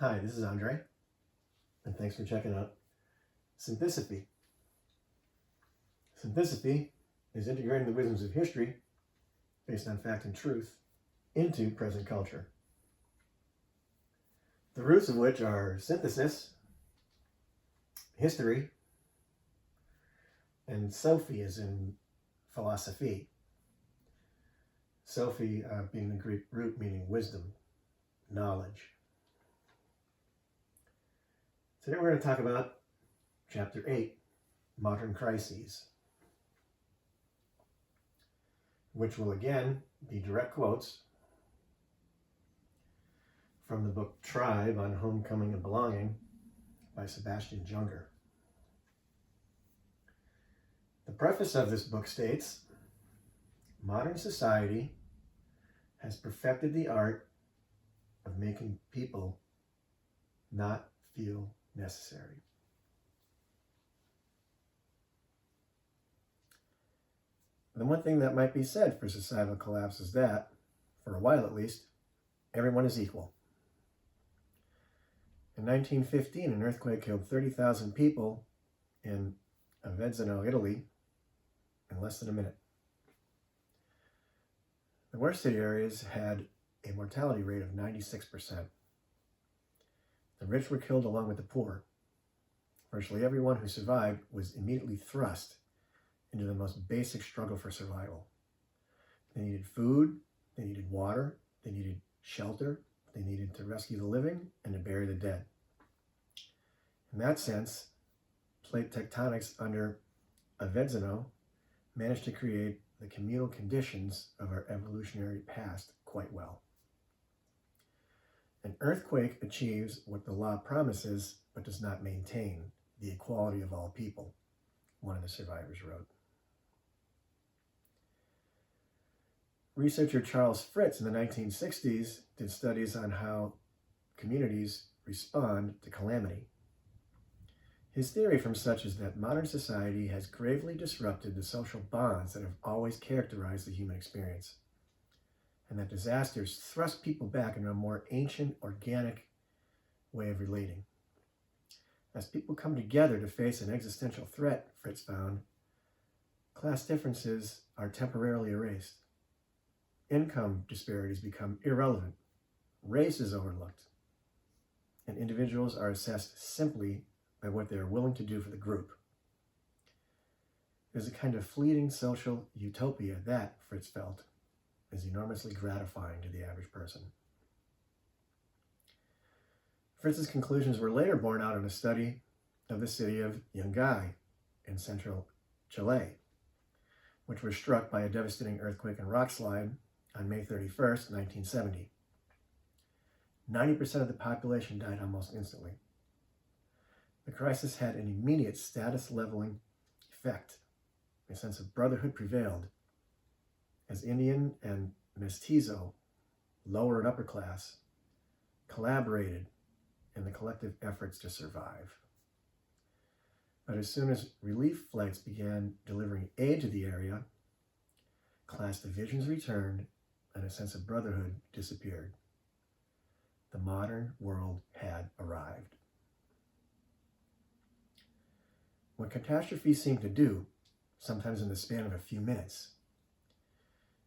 Hi, this is Andre, and thanks for checking out Synthosophy. Synthosophy is integrating the wisdoms of history, based on fact and truth, into present culture. The roots of which are synthesis, history, and Sophie as in philosophy. Sophie being the Greek root meaning wisdom, knowledge. Today we're going to talk about Chapter 8, Modern Crises, which will again be direct quotes from the book Tribe on Homecoming and Belonging by Sebastian Junger. The preface of this book states, modern society has perfected the art of making people not feel necessary. The one thing that might be said for societal collapse is that, for a while at least, everyone is equal. In 1915, an earthquake killed 30,000 people in Avezzano, Italy, in less than a minute. The worst hit areas had a mortality rate of 96%. The rich were killed along with the poor. Virtually everyone who survived was immediately thrust into the most basic struggle for survival. They needed food, they needed water, they needed shelter, they needed to rescue the living and to bury the dead. In that sense, plate tectonics under Avezzano managed to create the communal conditions of our evolutionary past quite well. An earthquake achieves what the law promises but does not maintain, the equality of all people, one of the survivors wrote. Researcher Charles Fritz in the 1960s did studies on how communities respond to calamity. His theory from such is that modern society has gravely disrupted the social bonds that have always characterized the human experience, and that disasters thrust people back into a more ancient, organic way of relating. As people come together to face an existential threat, Fritz found, class differences are temporarily erased. Income disparities become irrelevant. Race is overlooked. And individuals are assessed simply by what they are willing to do for the group. There's a kind of fleeting social utopia that, Fritz felt, is enormously gratifying to the average person. Fritz's conclusions were later borne out in a study of the city of Yungay in central Chile, which was struck by a devastating earthquake and rockslide on May 31st, 1970. 90% of the population died almost instantly. The crisis had an immediate status-leveling effect. A sense of brotherhood prevailed as Indian and Mestizo, lower and upper class, collaborated in the collective efforts to survive. But as soon as relief flights began delivering aid to the area, class divisions returned and a sense of brotherhood disappeared. The modern world had arrived. What catastrophes seem to do, sometimes in the span of a few minutes,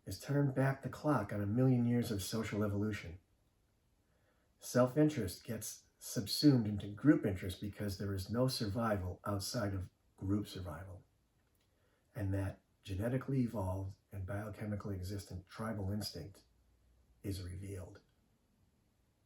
is turn back the clock on a million years of social evolution. Self-interest gets subsumed into group interest because there is no survival outside of group survival, and that genetically evolved and biochemically existent tribal instinct is revealed.